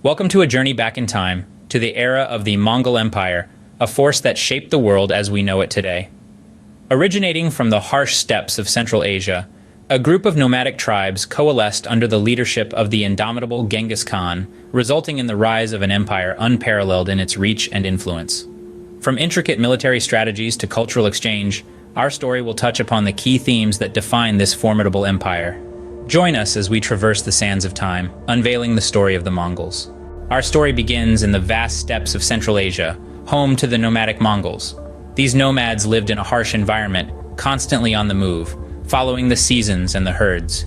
Welcome to a journey back in time, to the era of the Mongol Empire, a force that shaped the world as we know it today. Originating from the harsh steppes of Central Asia, a group of nomadic tribes coalesced under the leadership of the indomitable Genghis Khan, resulting in the rise of an empire unparalleled in its reach and influence. From intricate military strategies to cultural exchange, our story will touch upon the key themes that define this formidable empire. Join us as we traverse the sands of time, unveiling the story of the Mongols. Our story begins in the vast steppes of Central Asia, home to the nomadic Mongols. These nomads lived in a harsh environment, constantly on the move, following the seasons and the herds.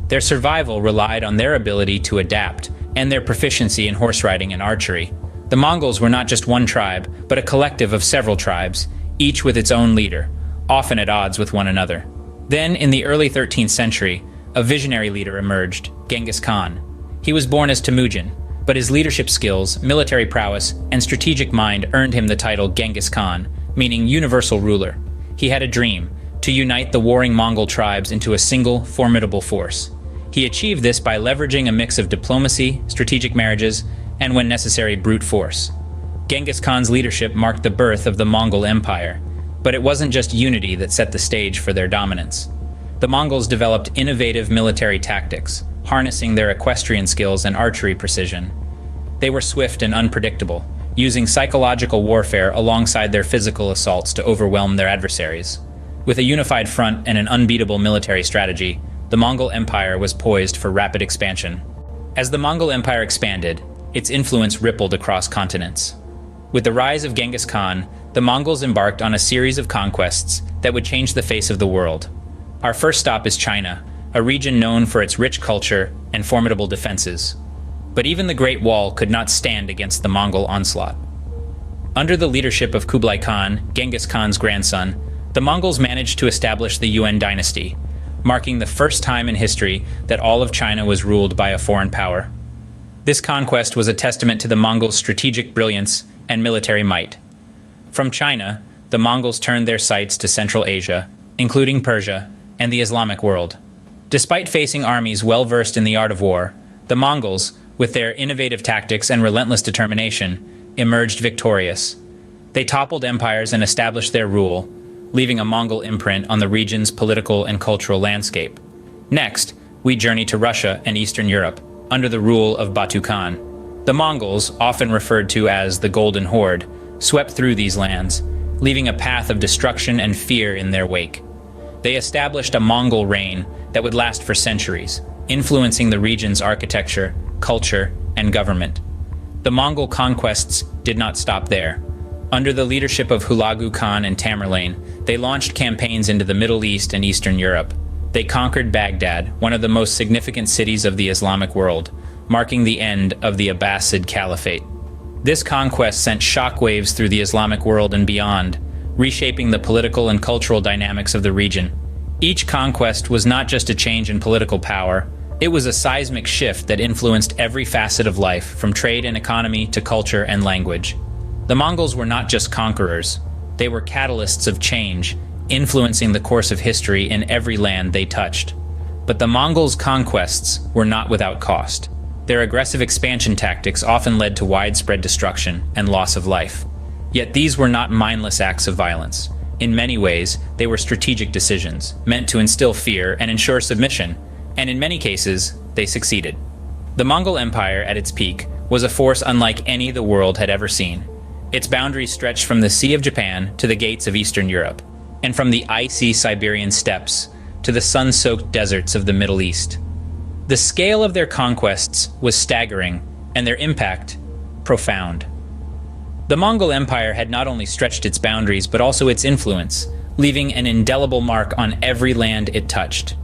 Their survival relied on their ability to adapt and their proficiency in horse riding and archery. The Mongols were not just one tribe, but a collective of several tribes, each with its own leader, often at odds with one another. Then, in the early 13th century, a visionary leader emerged, Genghis Khan. He was born as Temujin, but his leadership skills, military prowess, and strategic mind earned him the title Genghis Khan, meaning universal ruler. He had a dream, to unite the warring Mongol tribes into a single, formidable force. He achieved this by leveraging a mix of diplomacy, strategic marriages, and when necessary, brute force. Genghis Khan's leadership marked the birth of the Mongol Empire, but it wasn't just unity that set the stage for their dominance. The Mongols developed innovative military tactics, harnessing their equestrian skills and archery precision. They were swift and unpredictable, using psychological warfare alongside their physical assaults to overwhelm their adversaries. With a unified front and an unbeatable military strategy, the Mongol Empire was poised for rapid expansion. As the Mongol Empire expanded, its influence rippled across continents. With the rise of Genghis Khan, the Mongols embarked on a series of conquests that would change the face of the world. Our first stop is China, a region known for its rich culture and formidable defenses. But even the Great Wall could not stand against the Mongol onslaught. Under the leadership of Kublai Khan, Genghis Khan's grandson, the Mongols managed to establish the Yuan dynasty, marking the first time in history that all of China was ruled by a foreign power. This conquest was a testament to the Mongols' strategic brilliance and military might. From China, the Mongols turned their sights to Central Asia, including Persia and the Islamic world. Despite facing armies well-versed in the art of war, the Mongols, with their innovative tactics and relentless determination, emerged victorious. They toppled empires and established their rule, leaving a Mongol imprint on the region's political and cultural landscape. Next, we journey to Russia and Eastern Europe, under the rule of Batu Khan. The Mongols, often referred to as the Golden Horde, swept through these lands, leaving a path of destruction and fear in their wake. They established a Mongol reign that would last for centuries, influencing the region's architecture, culture, and government. The Mongol conquests did not stop there. Under the leadership of Hulagu Khan and Tamerlane, they launched campaigns into the Middle East and Eastern Europe. They conquered Baghdad, one of the most significant cities of the Islamic world, marking the end of the Abbasid Caliphate. This conquest sent shockwaves through the Islamic world and beyond, reshaping the political and cultural dynamics of the region. Each conquest was not just a change in political power, it was a seismic shift that influenced every facet of life, from trade and economy to culture and language. The Mongols were not just conquerors, they were catalysts of change, influencing the course of history in every land they touched. But the Mongols' conquests were not without cost. Their aggressive expansion tactics often led to widespread destruction and loss of life. Yet these were not mindless acts of violence. In many ways, they were strategic decisions, meant to instill fear and ensure submission, and in many cases, they succeeded. The Mongol Empire, at its peak, was a force unlike any the world had ever seen. Its boundaries stretched from the Sea of Japan to the gates of Eastern Europe, and from the icy Siberian steppes to the sun-soaked deserts of the Middle East. The scale of their conquests was staggering, and their impact profound. The Mongol Empire had not only stretched its boundaries but also its influence, leaving an indelible mark on every land it touched.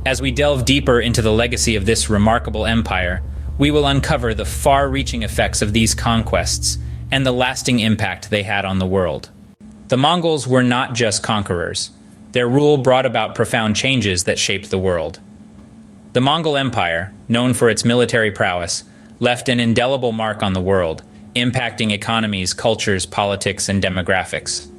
As we delve deeper into the legacy of this remarkable empire, we will uncover the far-reaching effects of these conquests and the lasting impact they had on the world. The Mongols were not just conquerors. Their rule brought about profound changes that shaped the world. The Mongol Empire, known for its military prowess, left an indelible mark on the world, impacting economies, cultures, politics, and demographics.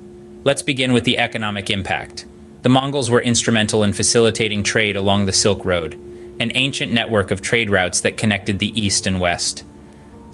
Let's begin with the economic impact. The Mongols were instrumental in facilitating trade along the Silk Road, an ancient network of trade routes that connected the East and West.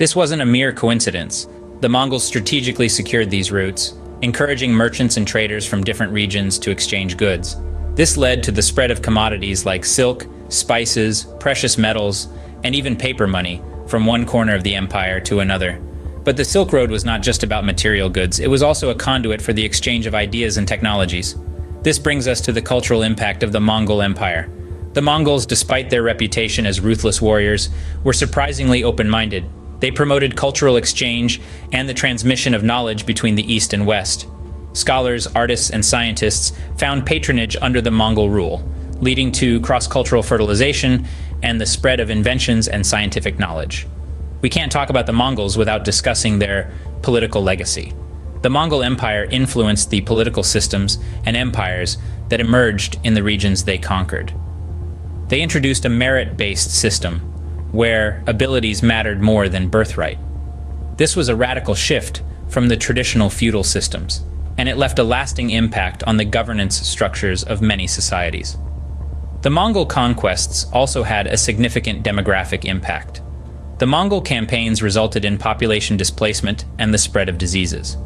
This wasn't a mere coincidence. The Mongols strategically secured these routes, encouraging merchants and traders from different regions to exchange goods. This led to the spread of commodities like silk, spices, precious metals, and even paper money from one corner of the empire to another. But the Silk Road was not just about material goods, it was also a conduit for the exchange of ideas and technologies. This brings us to the cultural impact of the Mongol Empire. The Mongols, despite their reputation as ruthless warriors, were surprisingly open-minded. They promoted cultural exchange and the transmission of knowledge between the East and West. Scholars, artists, and scientists found patronage under the Mongol rule, leading to cross-cultural fertilization and the spread of inventions and scientific knowledge. We can't talk about the Mongols without discussing their political legacy. The Mongol Empire influenced the political systems and empires that emerged in the regions they conquered. They introduced a merit-based system, where abilities mattered more than birthright. This was a radical shift from the traditional feudal systems, and it left a lasting impact on the governance structures of many societies. The Mongol conquests also had a significant demographic impact. The Mongol campaigns resulted in population displacement and the spread of diseases.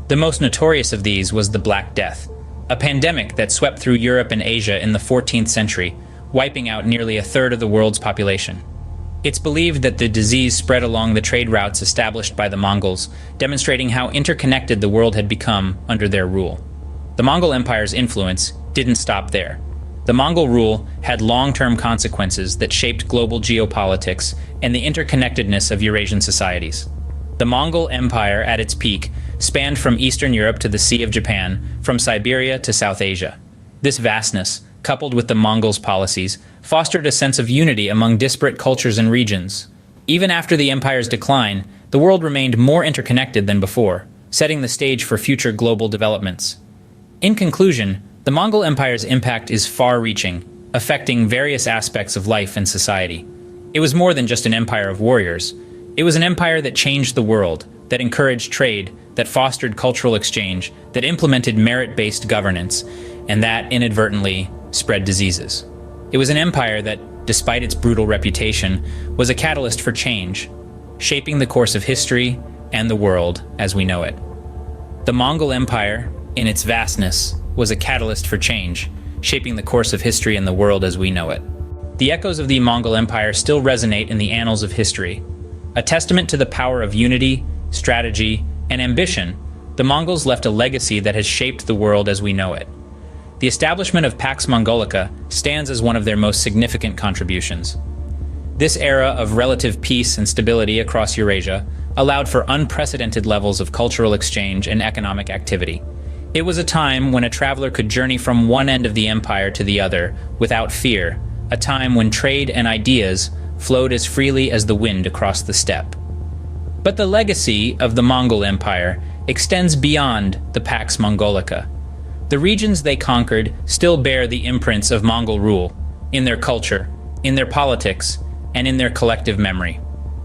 The most notorious of these was the Black Death, a pandemic that swept through Europe and Asia in the 14th century, wiping out nearly a third of the world's population. It's believed that the disease spread along the trade routes established by the Mongols, demonstrating how interconnected the world had become under their rule. The Mongol Empire's influence didn't stop there. The Mongol rule had long-term consequences that shaped global geopolitics and the interconnectedness of Eurasian societies. The Mongol Empire, at its peak, spanned from Eastern Europe to the Sea of Japan, from Siberia to South Asia. This vastness, coupled with the Mongols' policies, fostered a sense of unity among disparate cultures and regions. Even after the empire's decline, the world remained more interconnected than before, setting the stage for future global developments. In conclusion, the Mongol Empire's impact is far-reaching, affecting various aspects of life and society. It was more than just an empire of warriors. It was an empire that changed the world, that encouraged trade, that fostered cultural exchange, that implemented merit-based governance, and that inadvertently spread diseases. It was an empire that, despite its brutal reputation, was a catalyst for change, shaping the course of history and the world as we know it. The Mongol Empire, in its vastness, was a catalyst for change, shaping the course of history and the world as we know it. The echoes of the Mongol Empire still resonate in the annals of history. A testament to the power of unity, strategy, and ambition, the Mongols left a legacy that has shaped the world as we know it. The establishment of Pax Mongolica stands as one of their most significant contributions. This era of relative peace and stability across Eurasia allowed for unprecedented levels of cultural exchange and economic activity. It was a time when a traveler could journey from one end of the empire to the other without fear, a time when trade and ideas flowed as freely as the wind across the steppe. But the legacy of the Mongol Empire extends beyond the Pax Mongolica. The regions they conquered still bear the imprints of Mongol rule, in their culture, in their politics, and in their collective memory.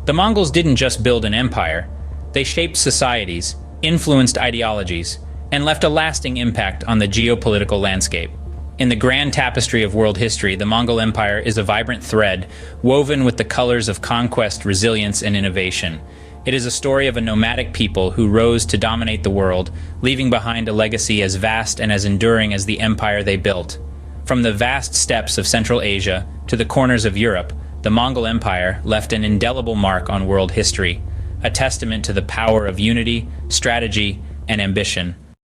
The Mongols didn't just build an empire, they shaped societies, influenced ideologies, and left a lasting impact on the geopolitical landscape. In the grand tapestry of world history, the Mongol Empire is a vibrant thread, woven with the colors of conquest, resilience, and innovation. It is a story of a nomadic people who rose to dominate the world, leaving behind a legacy as vast and as enduring as the empire they built. From the vast steppes of Central Asia to the corners of Europe, the Mongol Empire left an indelible mark on world history, a testament to the power of unity, strategy, and ambition